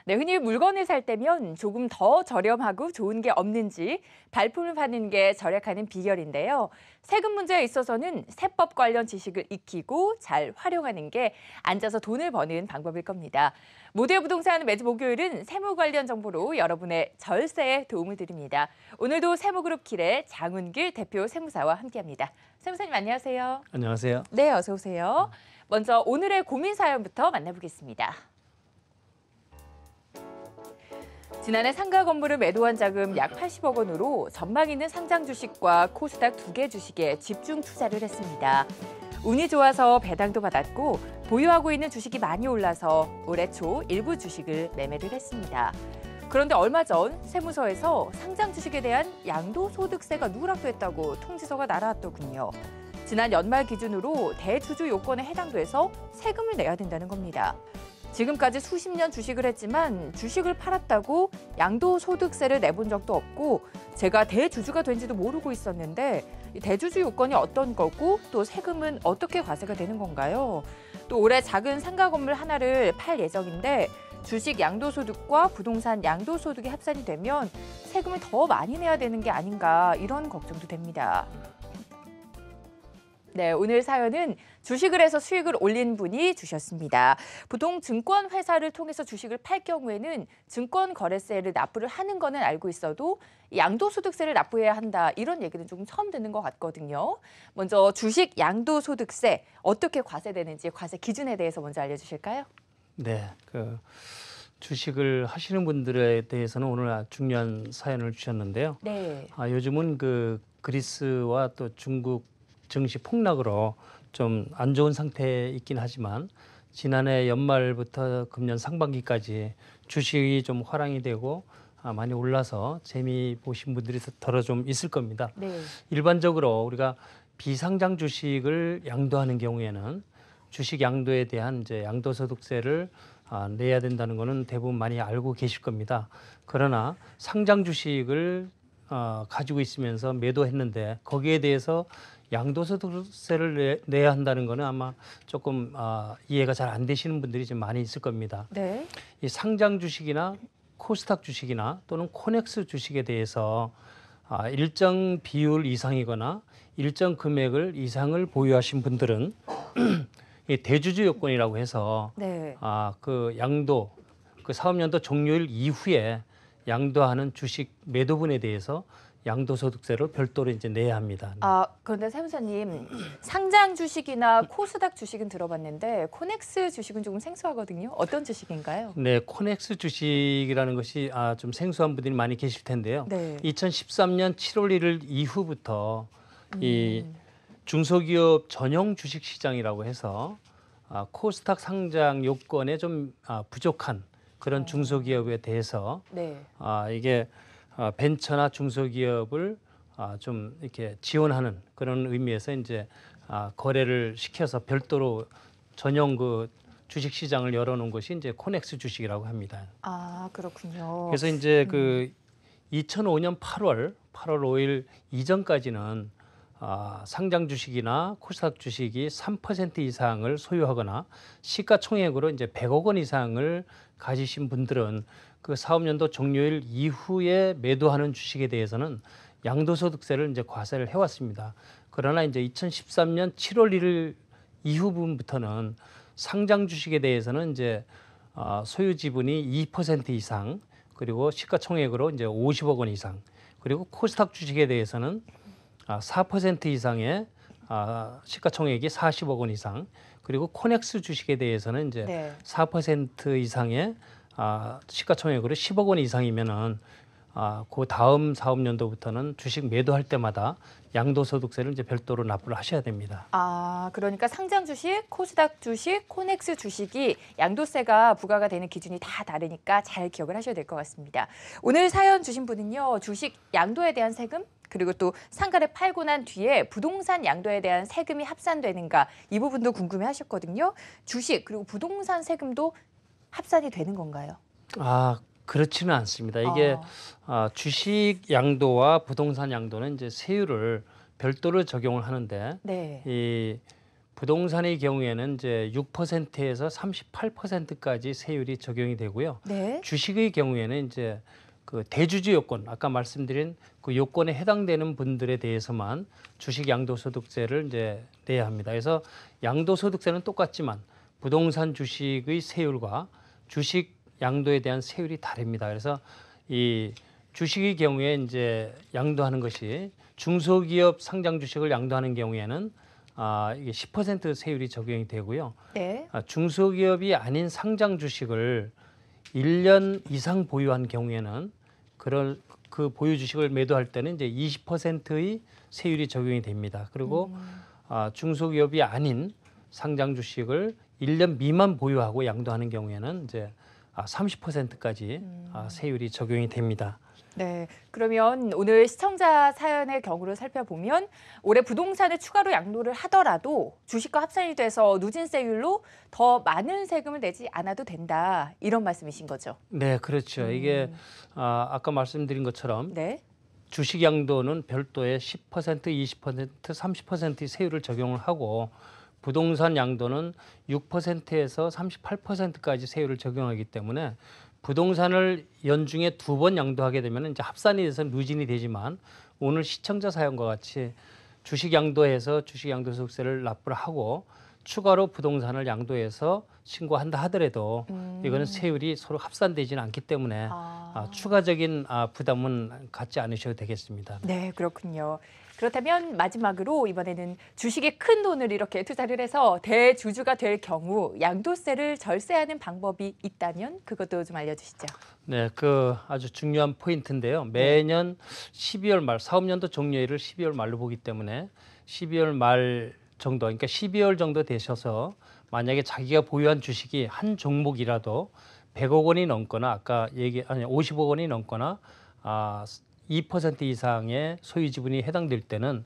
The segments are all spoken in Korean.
네, 흔히 물건을 살 때면 조금 더 저렴하고 좋은 게 없는지 발품을 파는 게 절약하는 비결인데요. 세금 문제에 있어서는 세법 관련 지식을 익히고 잘 활용하는 게 앉아서 돈을 버는 방법일 겁니다. 모두의 부동산 매주 목요일은 세무 관련 정보로 여러분의 절세에 도움을 드립니다. 오늘도 세무그룹 길의 장훈길 대표 세무사와 함께합니다. 세무사님 안녕하세요. 안녕하세요. 네, 어서 오세요. 먼저 오늘의 고민 사연부터 만나보겠습니다. 지난해 상가 건물을 매도한 자금 약 80억 원으로 전망 있는 상장 주식과 코스닥 2개 주식에 집중 투자를 했습니다. 운이 좋아서 배당도 받았고 보유하고 있는 주식이 많이 올라서 올해 초 일부 주식을 매매를 했습니다. 그런데 얼마 전 세무서에서 상장 주식에 대한 양도소득세가 누락됐다고 통지서가 날아왔더군요. 지난 연말 기준으로 대주주 요건에 해당돼서 세금을 내야 된다는 겁니다. 지금까지 수십 년 주식을 했지만 주식을 팔았다고 양도소득세를 내본 적도 없고 제가 대주주가 된지도 모르고 있었는데 대주주 요건이 어떤 거고 또 세금은 어떻게 과세가 되는 건가요? 또 올해 작은 상가 건물 하나를 팔 예정인데 주식 양도소득과 부동산 양도소득이 합산이 되면 세금을 더 많이 내야 되는 게 아닌가 이런 걱정도 됩니다. 네, 오늘 사연은 주식을 해서 수익을 올린 분이 주셨습니다. 보통 증권회사를 통해서 주식을 팔 경우에는 증권거래세를 납부를 하는 거는 알고 있어도 양도소득세를 납부해야 한다 이런 얘기는 조금 처음 듣는 것 같거든요. 먼저 주식 양도소득세 어떻게 과세되는지 과세 기준에 대해서 먼저 알려주실까요? 네, 주식을 하시는 분들에 대해서는 오늘 아주 중요한 사연을 주셨는데요. 네. 요즘은 그리스와 또 중국 증시 폭락으로 좀 안 좋은 상태에 있긴 하지만 지난해 연말부터 금년 상반기까지 주식이 좀 화랑이 되고 많이 올라서 재미 보신 분들이 덜어 좀 있을 겁니다. 네. 일반적으로 우리가 비상장 주식을 양도하는 경우에는 주식 양도에 대한 이제 양도소득세를 내야 된다는 것은 대부분 많이 알고 계실 겁니다. 그러나 상장 주식을 가지고 있으면서 매도했는데 거기에 대해서 양도소득세를 내야 한다는 것은 아마 조금 이해가 잘 안 되시는 분들이 좀 많이 있을 겁니다. 네. 이 상장 주식이나 코스닥 주식이나 또는 코넥스 주식에 대해서 일정 비율 이상이거나 일정 금액을 이상을 보유하신 분들은 이 대주주 요건이라고 해서 네. 그 양도 사업연도 종료일 이후에 양도하는 주식 매도분에 대해서 양도소득세를 별도로 이제 내야 합니다. 그런데 세무사님, 상장 주식이나 코스닥 주식은 들어봤는데 코넥스 주식은 조금 생소하거든요. 어떤 주식인가요? 네, 코넥스 주식이라는 것이 좀 생소한 분들이 많이 계실 텐데요. 네. 2013년 7월 1일 이후부터 이 중소기업 전용 주식시장이라고 해서 코스닥 상장 요건에 좀 부족한 그런 중소기업에 대해서 네. 이게 벤처나 중소기업을 좀 이렇게 지원하는 그런 의미에서 이제 거래를 시켜서 별도로 전용 주식 시장을 열어놓은 것이 이제 코넥스 주식이라고 합니다. 그렇군요. 그래서 이제 2005년 8월 5일 이전까지는 상장 주식이나 코스닥 주식이 3% 이상을 소유하거나 시가총액으로 이제 100억 원 이상을 가지신 분들은 그 사업연도 종료일 이후에 매도하는 주식에 대해서는 양도소득세를 이제 과세를 해왔습니다. 그러나 이제 2013년 7월 1일 이후부터는 상장 주식에 대해서는 이제 소유 지분이 2% 이상 그리고 시가총액으로 이제 50억 원 이상 그리고 코스닥 주식에 대해서는 4% 이상의 시가총액이 40억 원 이상 그리고 코넥스 주식에 대해서는 이제 네. 4% 이상의 시가총액으로 10억 원 이상이면은 그 다음 사업연도부터는 주식 매도할 때마다 양도소득세를 이제 별도로 납부를 하셔야 됩니다. 그러니까 상장 주식, 코스닥 주식, 코넥스 주식이 양도세가 부과가 되는 기준이 다 다르니까 잘 기억을 하셔야 될 것 같습니다. 오늘 사연 주신 분은요, 주식 양도에 대한 세금, 그리고 또 상가를 팔고 난 뒤에 부동산 양도에 대한 세금이 합산되는가 이 부분도 궁금해하셨거든요. 주식 그리고 부동산 세금도 합산이 되는 건가요? 그렇지는 않습니다. 이게 주식 양도와 부동산 양도는 이제 세율을 별도로 적용을 하는데 네. 이 부동산의 경우에는 이제 6%에서 38%까지 세율이 적용이 되고요. 네. 주식의 경우에는 이제 그 대주주 요건, 아까 말씀드린 그 요건에 해당되는 분들에 대해서만 주식 양도소득세를 이제 내야 합니다. 그래서 양도소득세는 똑같지만 부동산 주식의 세율과 주식 양도에 대한 세율이 다릅니다. 그래서 이 주식의 경우에 이제 양도하는 것이 중소기업 상장 주식을 양도하는 경우에는 이게 10% 세율이 적용이 되고요. 네. 중소기업이 아닌 상장 주식을 1년 이상 보유한 경우에는 그 보유 주식을 매도할 때는 이제 20%의 세율이 적용이 됩니다. 그리고 중소기업이 아닌 상장 주식을 1년 미만 보유하고 양도하는 경우에는 이제 30%까지 세율이 적용이 됩니다. 네, 그러면 오늘 시청자 사연의 경우를 살펴보면 올해 부동산을 추가로 양도를 하더라도 주식과 합산이 돼서 누진세율로 더 많은 세금을 내지 않아도 된다, 이런 말씀이신 거죠? 네, 그렇죠. 이게 아까 말씀드린 것처럼 네. 주식 양도는 별도의 10%, 20%, 30%의 세율을 적용을 하고 부동산 양도는 6%에서 38%까지 세율을 적용하기 때문에 부동산을 연중에 2번 양도하게 되면 이제 합산이 돼서 누진이 되지만 오늘 시청자 사연과 같이 주식 양도해서 주식 양도소득세를 납부를 하고 추가로 부동산을 양도해서 신고한다 하더라도 이거는 세율이 서로 합산되지는 않기 때문에 추가적인 부담은 갖지 않으셔도 되겠습니다. 네, 그렇군요. 그렇다면 마지막으로 이번에는 주식에 큰 돈을 이렇게 투자를 해서 대주주가 될 경우 양도세를 절세하는 방법이 있다면 그것도 좀 알려주시죠. 네, 그 아주 중요한 포인트인데요. 매년 12월 말, 사업년도 종료일을 12월 말로 보기 때문에 12월 말 정도, 그러니까 12월 정도 되셔서 만약에 자기가 보유한 주식이 한 종목이라도 100억 원이 넘거나 아까 50억 원이 넘거나 2% 이상의 소유 지분이 해당될 때는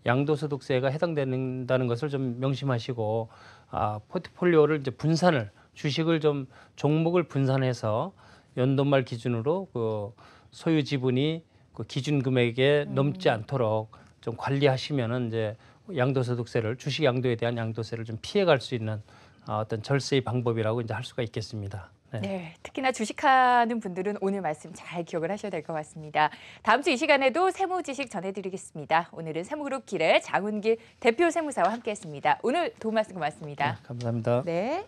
양도소득세가 해당된다는 것을 좀 명심하시고 포트폴리오를 이제 분산을 주식을 좀 종목을 분산해서 연도말 기준으로 그 소유 지분이 그 기준 금액에 넘지 않도록 좀 관리하시면은 이제 양도소득세를 주식 양도에 대한 양도세를 좀 피해갈 수 있는 어떤 절세의 방법이라고 이제 할 수가 있겠습니다. 네, 특히나 주식하는 분들은 오늘 말씀 잘 기억을 하셔야 될 것 같습니다. 다음 주 이 시간에도 세무 지식 전해드리겠습니다. 오늘은 세무그룹 길의 장훈길 대표 세무사와 함께했습니다. 오늘 도움 말씀 고맙습니다. 네, 감사합니다. 네.